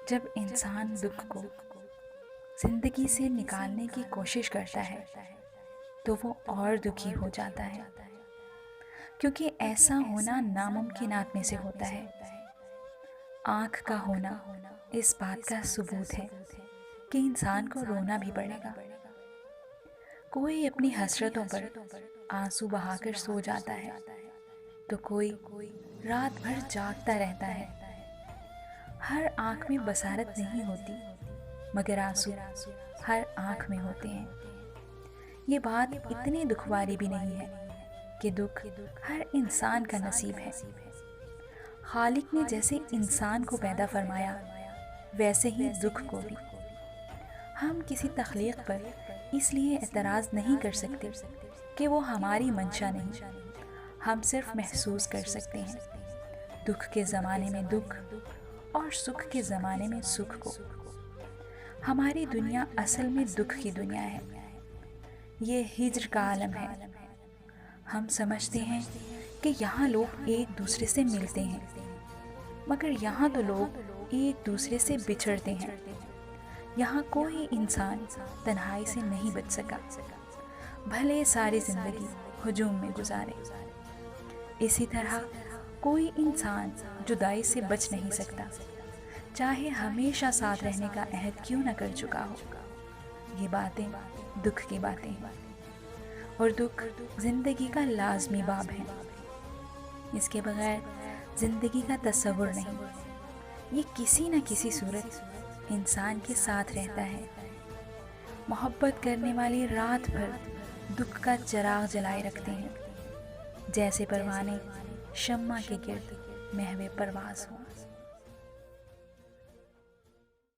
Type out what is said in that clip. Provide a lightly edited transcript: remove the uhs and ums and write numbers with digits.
जब इंसान दुख को जिंदगी से निकालने की कोशिश करता है तो वो और दुखी हो जाता है, क्योंकि ऐसा होना नामुमकिनात में से होता है। आँख का होना इस बात का सबूत है कि इंसान को रोना भी पड़ेगा। कोई अपनी हसरतों पर आंसू बहाकर सो जाता है तो कोई रात भर जागता रहता है। हर आँख में बसारत नहीं होती, मगर आंसू हर आँख में होते हैं। ये बात इतनी दुखवारी भी नहीं है कि दुख हर इंसान का नसीब है। खालिक ने जैसे इंसान को पैदा फरमाया, वैसे ही दुख को भी। हम किसी तख्लीक पर इसलिए एतराज़ नहीं कर सकते कि वो हमारी मंशा नहीं, हम सिर्फ महसूस कर सकते हैं दुख के ज़माने में दुख और सुख के ज़माने में सुख को। हमारी दुनिया असल में दुख की दुनिया है। ये हिज्र का आलम है। हम समझते हैं कि यहाँ लोग एक दूसरे से मिलते हैं, मगर यहाँ तो लोग एक दूसरे से बिछड़ते हैं। यहाँ कोई इंसान तन्हाई से नहीं बच सका, भले सारी ज़िंदगी हुजूम में गुजारे। इसी तरह कोई इंसान जुदाई से बच नहीं सकता, चाहे हमेशा साथ रहने का अहद क्यों न कर चुका हो। ये बातें दुख की बातें हैं, और दुख ज़िंदगी का लाजमी बाब है। इसके बगैर ज़िंदगी का तस्वुर नहीं। ये किसी न किसी सूरत इंसान के साथ रहता है। मोहब्बत करने वाले रात भर दुख का चिराग जलाए रखते हैं, जैसे परवाने शम्मा के गिर्द महवे परवाज़ हों।